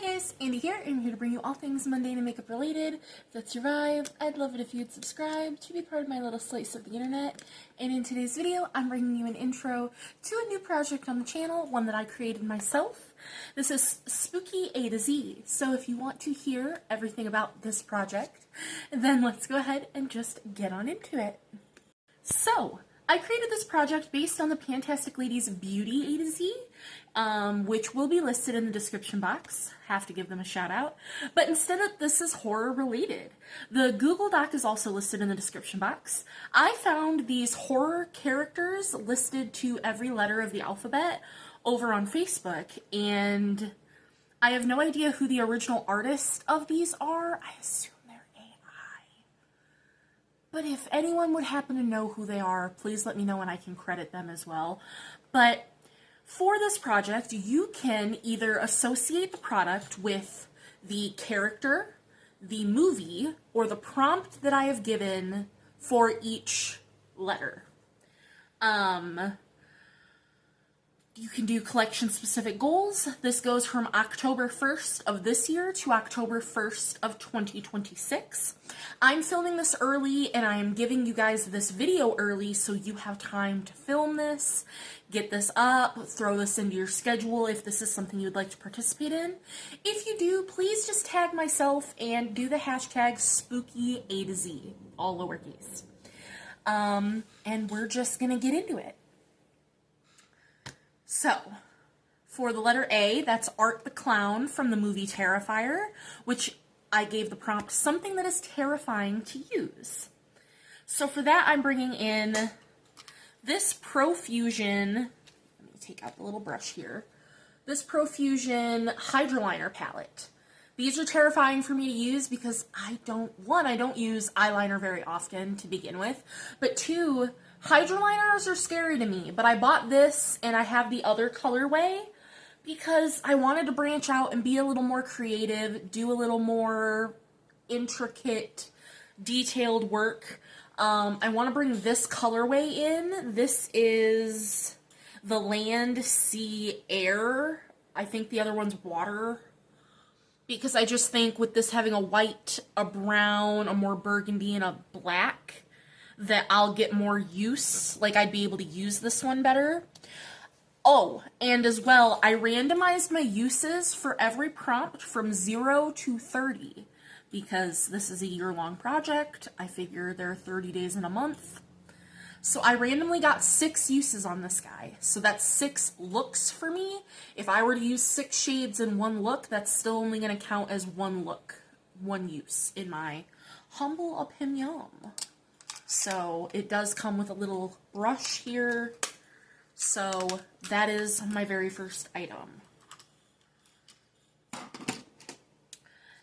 guys, Andy here, and I'm here to bring you all things mundane and makeup related. If that's your vibe, I'd love it if you'd subscribe to be part of my little slice of the internet. And in today's video, I'm bringing you an intro to a new project on the channel, one that I created myself. This is Spooky A to Z, so if you want to hear everything about this project, then let's go ahead and just get on into it. So, I created this project based on the Fantastic Ladies Beauty A to Z, which will be listed in the description box. Have to give them a shout out. But instead of this is horror related. The Google Doc is also listed in the description box. I found these horror characters listed to every letter of the alphabet over on Facebook, and I have no idea who the original artists of these are. I assume but if anyone would happen to know who they are, please let me know and I can credit them as well. But for this project, you can either associate the product with the character, the movie, or the prompt that I have given for each letter. You can do collection-specific goals. This goes from October 1st of this year to October 1st of 2026. I'm filming this early, and I am giving you guys this video early so you have time to film this, get this up, throw this into your schedule if this is something you'd like to participate in. If you do, please just tag myself and do the hashtag SpookyA2Z, all lowercase. And we're just gonna get into it. So, for the letter A, that's Art the Clown from the movie Terrifier, which I gave the prompt, something that is terrifying to use. So for that, I'm bringing in this Profusion, let me take out the little brush here, this Profusion Hydroliner palette. These are terrifying for me to use because I don't use eyeliner very often to begin with, but two, hydroliners are scary to me, but I bought this and I have the other colorway because I wanted to branch out and be a little more creative, do a little more intricate, detailed work. I want to bring this colorway in. This is the Land, Sea, Air. I think the other one's Water. Because I just think with this having a white, a brown, a more burgundy, and a black, that I'll get more use, like I'd be able to use this one better. Oh, and as well, I randomized my uses for every prompt from 0 to 30, because this is a year-long project. I figure there are 30 days in a month. So I randomly got 6 uses on this guy. So that's 6 looks for me. If I were to use 6 shades in one look, that's still only going to count as one look, one use, in my humble opinion. So it does come with a little brush here. So that is my very first item.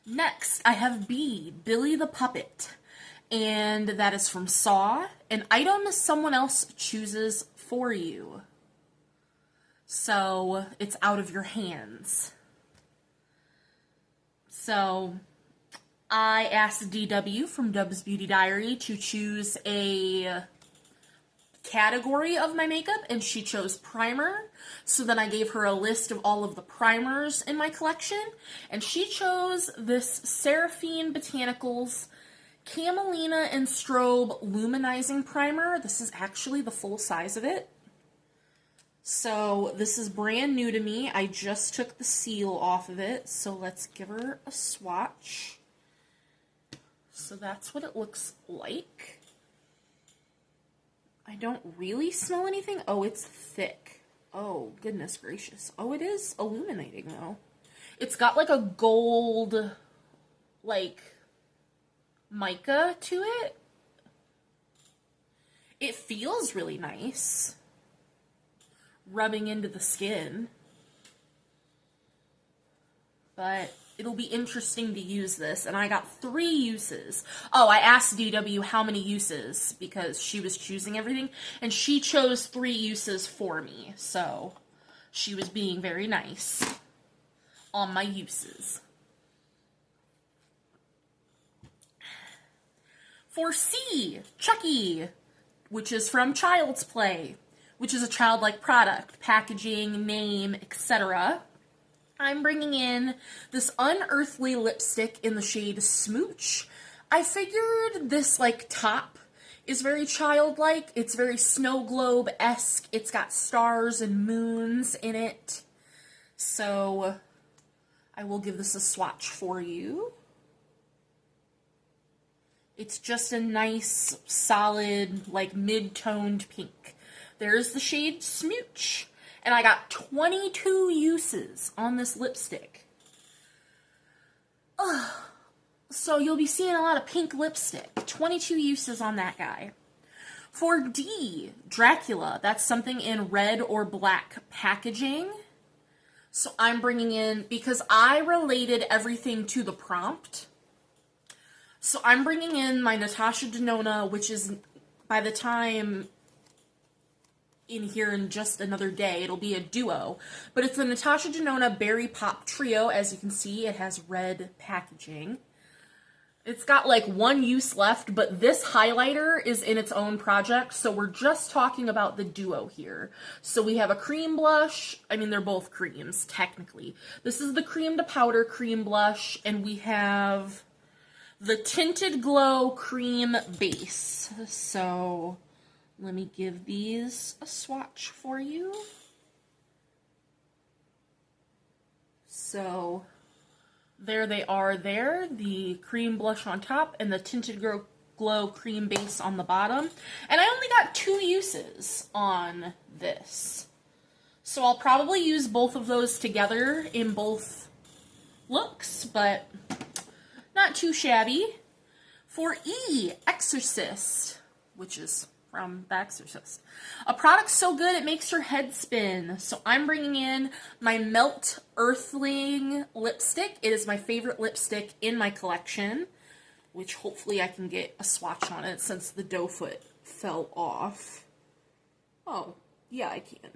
Next, I have B, Billy the Puppet. And that is from Saw. An item someone else chooses for you. So it's out of your hands. So I asked DW from Dub's Beauty Diary to choose a category of my makeup, and she chose primer. So then I gave her a list of all of the primers in my collection, and she chose this Seraphine Botanicals Camelina and Strobe Luminizing Primer. This is actually the full size of it. So this is brand new to me. I just took the seal off of it, so let's give her a swatch. So that's what it looks like. I don't really smell anything. Oh, it's thick. Oh, goodness gracious. Oh, it is illuminating, though. It's got like a gold, like, mica to it. It feels really nice rubbing into the skin, but it'll be interesting to use this, and I got 3 uses. Oh, I asked DW how many uses because she was choosing everything, and she chose 3 uses for me, so she was being very nice on my uses. For C, Chucky, which is from Child's Play, which is a childlike product, packaging, name, etc. I'm bringing in this unearthly lipstick in the shade Smooch. I figured this like top is very childlike. It's very snow globe-esque. It's got stars and moons in it. So I will give this a swatch for you. It's just a nice, solid, like mid-toned pink. There's the shade Smooch. And I got 22 uses on this lipstick. Ugh. So you'll be seeing a lot of pink lipstick. 22 uses on that guy. For D, Dracula, that's something in red or black packaging. So I'm bringing in, because I related everything to the prompt, so I'm bringing in my Natasha Denona, which is, by the time in here in just another day, it'll be a duo. But it's the Natasha Denona Berry Pop Trio. As you can see, it has red packaging. It's got like one use left, but this highlighter is in its own project, so we're just talking about the duo here. So we have a cream blush. I mean, they're both creams, technically. This is the cream to powder cream blush, and we have the Tinted Glow cream base. So let me give these a swatch for you. So there they are there, the cream blush on top and the Tinted Glow cream base on the bottom. And I only got 2 uses on this. So I'll probably use both of those together in both looks, but not too shabby. For E, Exorcist, which is from The Exorcist. A product so good it makes your head spin. So I'm bringing in my Melt Earthling lipstick. It is my favorite lipstick in my collection, which hopefully I can get a swatch on it since the doe foot fell off. Oh, yeah, I can.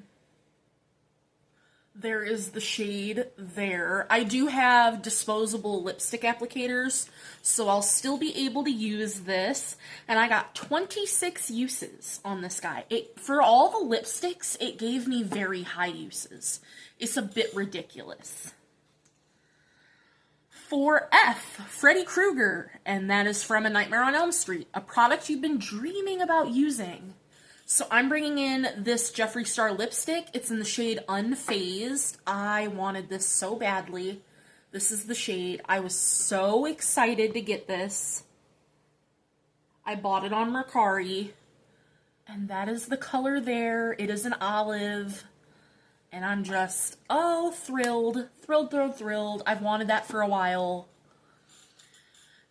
There is the shade there. I do have disposable lipstick applicators, so I'll still be able to use this. And I got 26 uses on this guy. For all the lipsticks, it gave me very high uses. It's a bit ridiculous. For F, Freddy Krueger, and that is from A Nightmare on Elm Street, a product you've been dreaming about using. So I'm bringing in this Jeffree Star lipstick. It's in the shade Unfazed. I wanted this so badly. This is the shade. I was so excited to get this. I bought it on Mercury. And that is the color there. It is an olive. And I'm just, oh, thrilled. Thrilled, thrilled, thrilled. I've wanted that for a while.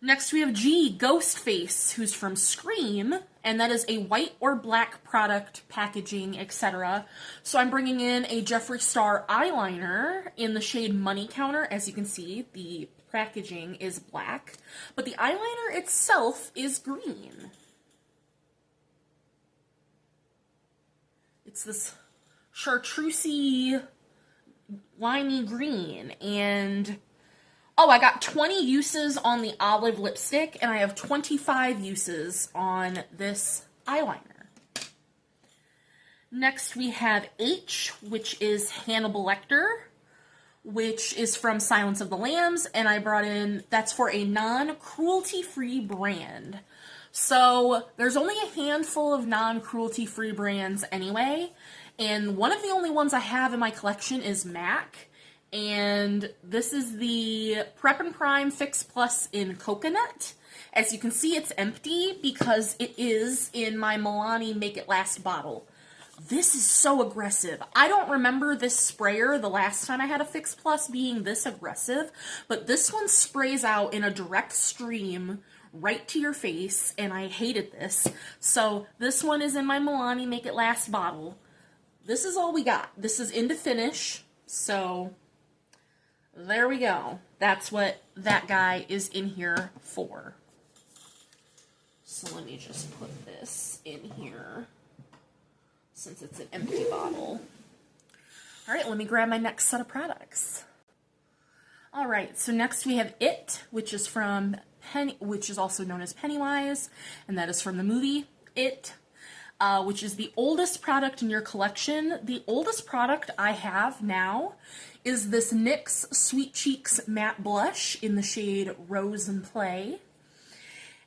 Next we have G, Ghostface, who's from Scream, and that is a white or black product, packaging, etc. So I'm bringing in a Jeffree Star eyeliner in the shade Money Counter. As you can see, the packaging is black, but the eyeliner itself is green. It's this chartreusey, limey green, and oh, I got 20 uses on the olive lipstick, and I have 25 uses on this eyeliner. Next, we have H, which is Hannibal Lecter, which is from Silence of the Lambs, and I brought in, that's for a non-cruelty-free brand. So, there's only a handful of non-cruelty-free brands anyway, and one of the only ones I have in my collection is MAC. And this is the Prep and Prime Fix Plus in Coconut. As you can see, it's empty because it is in my Milani Make It Last bottle. This is so aggressive. I don't remember this sprayer the last time I had a Fix Plus being this aggressive, but this one sprays out in a direct stream right to your face, and I hated this. So this one is in my Milani Make It Last bottle. This is all we got. This is into finish, so there we go. That's what that guy is in here for. So let me just put this in here since it's an empty bottle. All right, let me grab my next set of products. All right, so next we have It, which is from which is also known as Pennywise, and that is from the movie It. which is the oldest product in your collection. The oldest product I have now is this NYX Sweet Cheeks Matte Blush in the shade Rose and Play.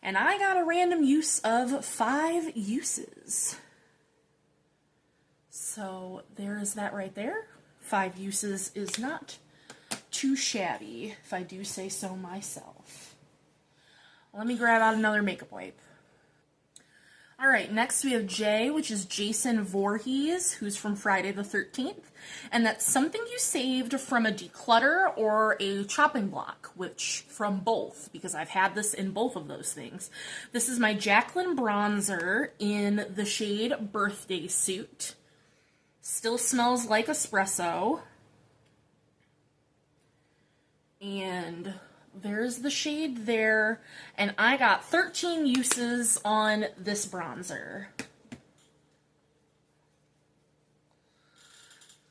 And I got a random use of 5 uses. So there's that right there. 5 uses is not too shabby, if I do say so myself. Let me grab out another makeup wipe. Alright, next we have J, which is Jason Voorhees, who's from Friday the 13th. And that's something you saved from a declutter or a chopping block, which from both, because I've had this in both of those things. This is my Jaclyn bronzer in the shade Birthday Suit. Still smells like espresso. And there's the shade there, and I got 13 uses on this bronzer.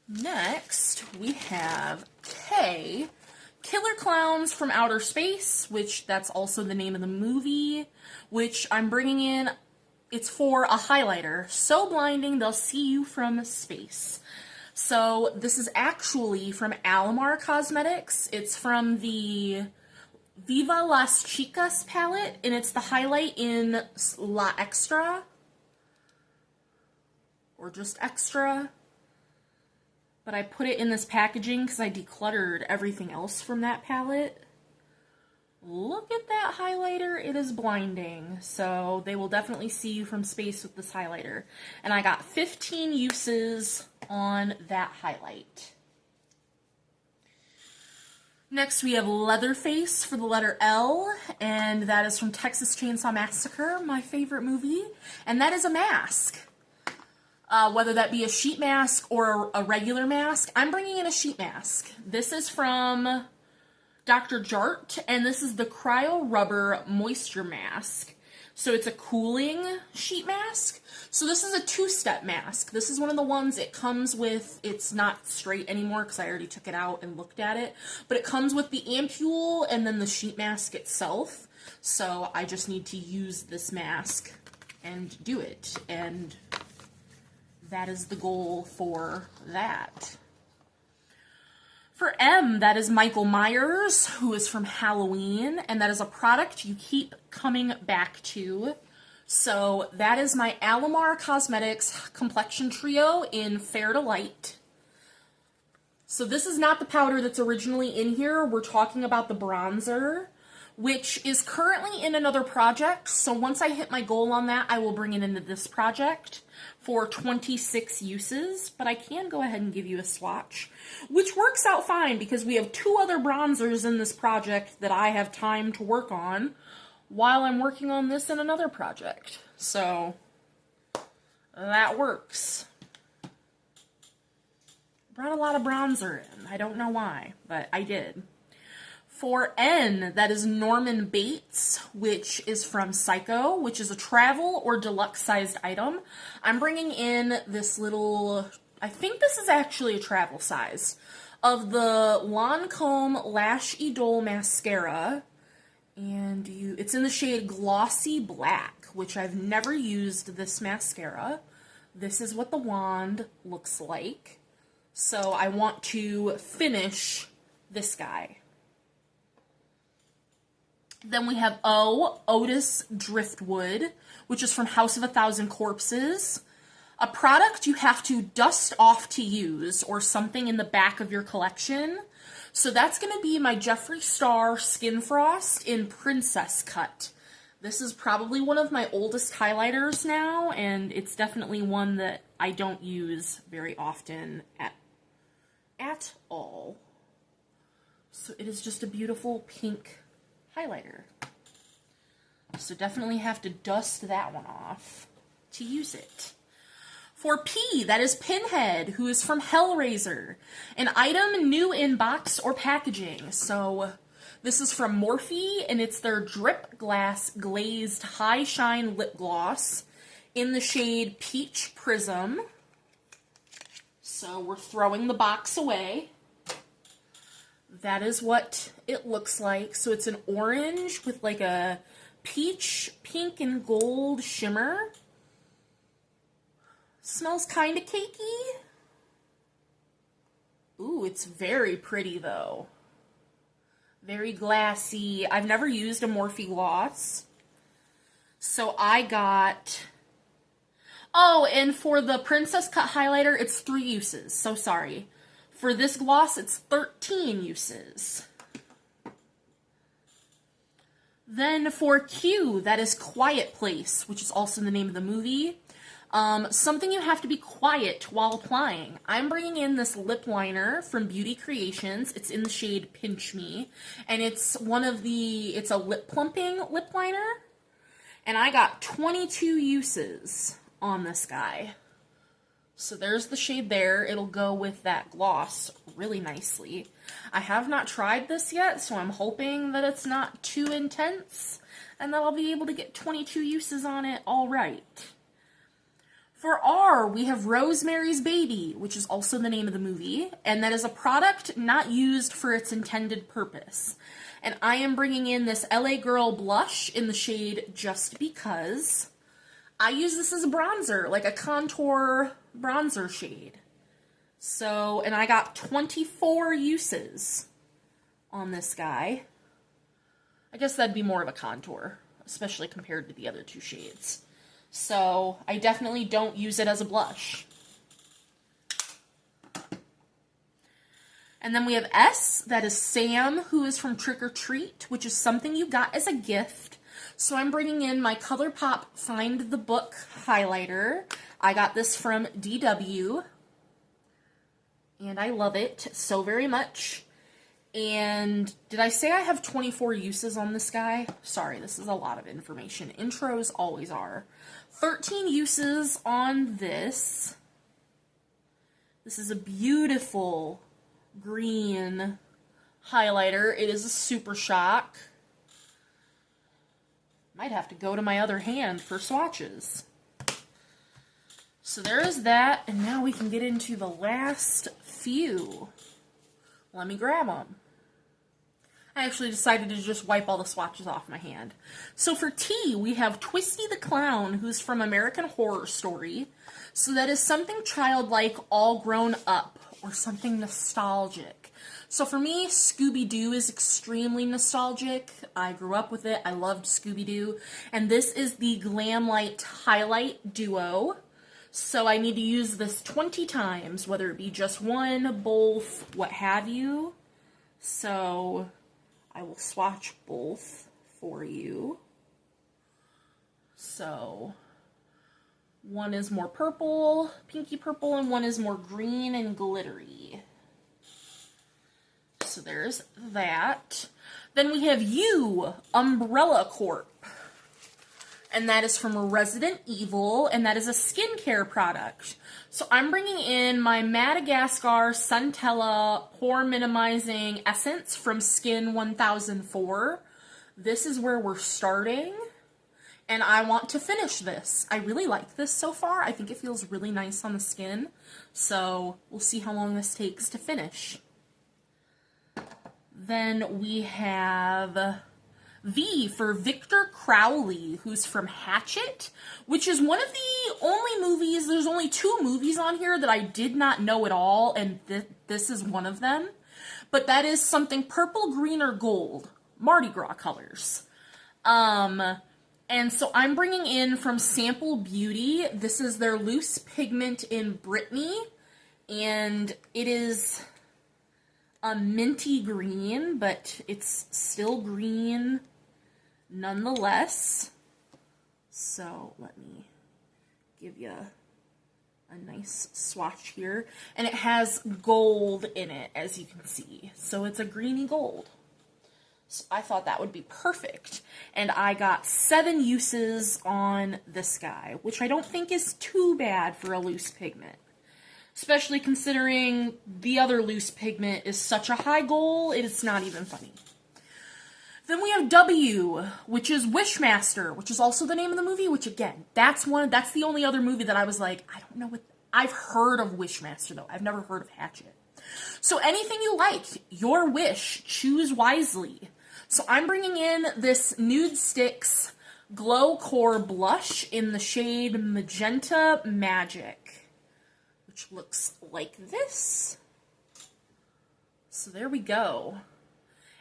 Next, we have K, Killer Clowns from Outer Space, which that's also the name of the movie, which I'm bringing in. It's for a highlighter. So blinding, they'll see you from space. So this is actually from Alamar Cosmetics. It's from the Viva Las Chicas palette, and it's the highlight in La Extra, or just Extra. But I put it in this packaging because I decluttered everything else from that palette. Look at that highlighter, it is blinding. So they will definitely see you from space with this highlighter. And I got 15 uses on that highlight. Next we have Leatherface for the letter L, and that is from Texas Chainsaw Massacre, my favorite movie. And that is a mask. Whether that be a sheet mask or a regular mask, I'm bringing in a sheet mask. This is from Dr. Jart, and this is the Cryo Rubber Moisture Mask. So it's a cooling sheet mask. So this is a 2-step mask. This is one of the ones it comes with. It's not straight anymore because I already took it out and looked at it. But it comes with the ampule and then the sheet mask itself. So I just need to use this mask and do it. And that is the goal for that. For M, that is Michael Myers, who is from Halloween, and that is a product you keep coming back to. So that is my Alamar Cosmetics Complexion Trio in Fair to Light. So this is not the powder that's originally in here. We're talking about the bronzer, which is currently in another project. So once I hit my goal on that, I will bring it into this project for 26 uses, but I can go ahead and give you a swatch, which works out fine because we have 2 other bronzers in this project that I have time to work on while I'm working on this in another project. So that works. Brought a lot of bronzer in. I don't know why, but I did. For N, that is Norman Bates, which is from Psycho, which is a travel or deluxe sized item. I'm bringing in this little, I think this is actually a travel size, of the Lancome Lash Idole Mascara. And it's in the shade Glossy Black, which I've never used this mascara. This is what the wand looks like. So I want to finish this guy. Then we have O, Otis Driftwood, which is from House of a Thousand Corpses. A product you have to dust off to use, or something in the back of your collection. So that's going to be my Jeffree Star Skin Frost in Princess Cut. This is probably one of my oldest highlighters now, and it's definitely one that I don't use very often at all. So it is just a beautiful pink highlighter. So definitely have to dust that one off to use it. For P, that is Pinhead, who is from Hellraiser. An item new in box or packaging. So this is from Morphe, and it's their Drip Glass Glazed High Shine Lip Gloss in the shade Peach Prism. So we're throwing the box away. That is what it looks like. So it's an orange with like a peach, pink, and gold shimmer. Smells kind of cakey. Ooh, it's very pretty though. Very glassy. I've never used a Morphe gloss. So I got... Oh, and for the Princess Cut highlighter, it's 3 uses. So sorry. For this gloss, it's 13 uses. Then for Q, that is Quiet Place, which is also the name of the movie. Something you have to be quiet while applying. I'm bringing in this lip liner from Beauty Creations. It's in the shade Pinch Me. And it's a lip plumping lip liner. And I got 22 uses on this guy. So there's the shade there. It'll go with that gloss really nicely. I have not tried this yet, so I'm hoping that it's not too intense and that I'll be able to get 22 uses on it all right. For R, we have Rosemary's Baby, which is also the name of the movie, and that is a product not used for its intended purpose. And I am bringing in this LA Girl blush in the shade Just Because. I use this as a bronzer, like a contour bronzer shade. So, and I got 24 uses on this guy. I guess that'd be more of a contour, especially compared to the other 2 shades. So, I definitely don't use it as a blush. And then we have S, that is Sam, who is from Trick or Treat, which is something you got as a gift. So I'm bringing in my ColourPop Find the Book highlighter. I got this from DW. And I love it so very much. And did I say I have 24 uses on this guy? Sorry, this is a lot of information. Intros always are. 13 uses on this. This is a beautiful green highlighter. It is a Super Shock. Might have to go to my other hand for swatches. So there is that, and now we can get into the last few. Let me grab them. I actually decided to just wipe all the swatches off my hand. So for T, we have Twisty the Clown, who's from American Horror Story. So that is something childlike, all grown up, or something nostalgic. So for me, Scooby-Doo is extremely nostalgic. I grew up with it. I loved Scooby-Doo. And this is the Glam Light Highlight Duo. So I need to use this 20 times, whether it be just one, both, what have you. So I will swatch both for you. So one is more purple, pinky purple, and one is more green and glittery. So there's that. Then we have You, Umbrella Corp. And that is from Resident Evil, and that is a skincare product. So I'm bringing in my Madagascar Centella Pore Minimizing Essence from Skin 1004. This is where we're starting, and I want to finish this. I really like this so far. I think it feels really nice on the skin, so we'll see how long this takes to finish. Then we have V for Victor Crowley, who's from Hatchet, which is one of the only movies, there's only 2 movies on here that I did not know at all, and this is one of them. But that is something purple, green, or gold. Mardi Gras colors. And so I'm bringing in from Sample Beauty, this is their loose pigment in Brittany, and it is a minty green, but it's still green nonetheless. So let me give you a nice swatch here. And it has gold in it, as you can see. So it's a greeny gold. So I thought that would be perfect. And I got 7 uses on this guy, which I don't think is too bad for a loose pigment. Especially considering the other loose pigment is such a high goal, it's not even funny. Then we have W, which is Wishmaster, which is also the name of the movie, which again, that's the only other movie that I was like, I don't know what, I've heard of Wishmaster though, I've never heard of Hatchet. So anything you like, your wish, choose wisely. So I'm bringing in this Nudestix Glow Core Blush in the shade Magenta Magic. which looks like this. So there we go.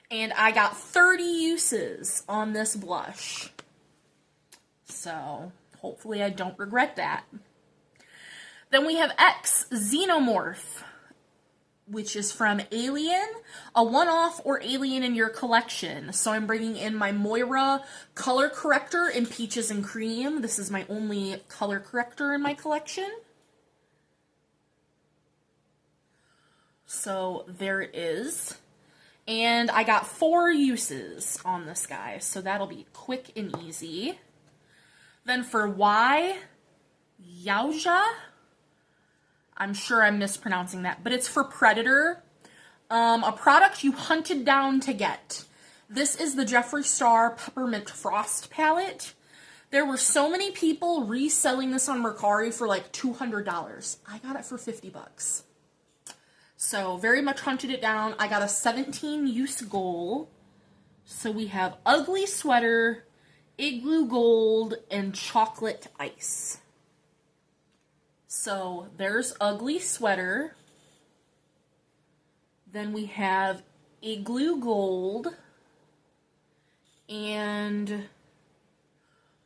And I got 30 uses on this blush. So hopefully I don't regret that. Then we have X Xenomorph, which is from Alien, a one-off or Alien in your collection. So I'm bringing in my Moira color corrector in Peaches and Cream. This is my only color corrector in my collection. So there it is. And I got 4 uses on this guy, so that'll be quick and easy. Then for Y, Yauja, I'm sure I'm mispronouncing that, but it's for Predator, a product you hunted down to get. This is the Jeffree Star Peppermint Frost palette. There were so many people reselling this on Mercari for like $200. I got it for 50 bucks. So very much hunted it down. I got a 17 use goal. So we have Ugly Sweater, Igloo Gold, and Chocolate Ice. So there's Ugly Sweater. Then we have Igloo Gold and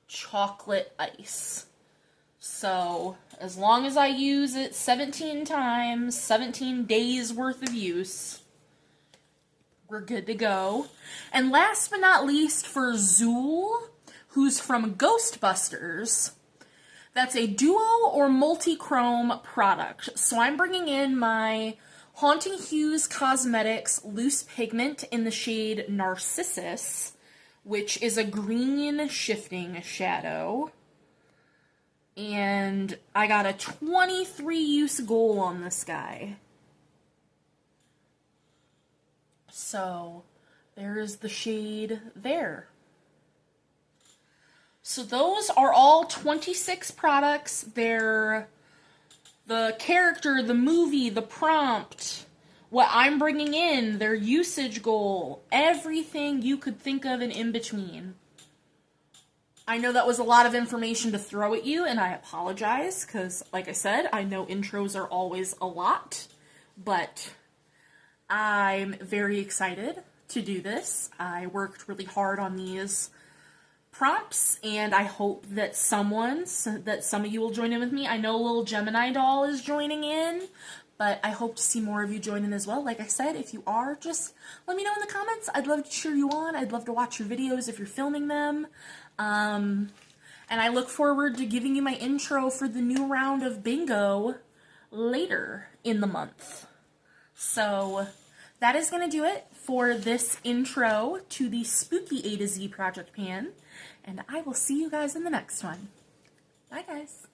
Chocolate Ice. So as long as I use it 17 times, 17 days worth of use, we're good to go. And last but not least for Zool, who's from Ghostbusters, that's a duo or multi-chrome product. So I'm bringing in my Haunting Hues Cosmetics Loose Pigment in the shade Narcissus, which is a green shifting shadow. And I got a 23 use goal on this guy. So there's the shade there. So those are all 26 products. They're the character, the movie, the prompt, what I'm bringing in, their usage goal, everything you could think of and in between. I know that was a lot of information to throw at you, and I apologize, because, like I said, I know intros are always a lot, but I'm very excited to do this. I worked really hard on these prompts, and I hope that some of you will join in with me. I know little Gemini doll is joining in, but I hope to see more of you join in as well. Like I said, if you are, just let me know in the comments. I'd love to cheer you on. I'd love to watch your videos if you're filming them. And I look forward to giving you my intro for the new round of bingo later in the month. So that is going to do it for this intro to the Spooky A to Z project pan. And I will see you guys in the next one. Bye, guys.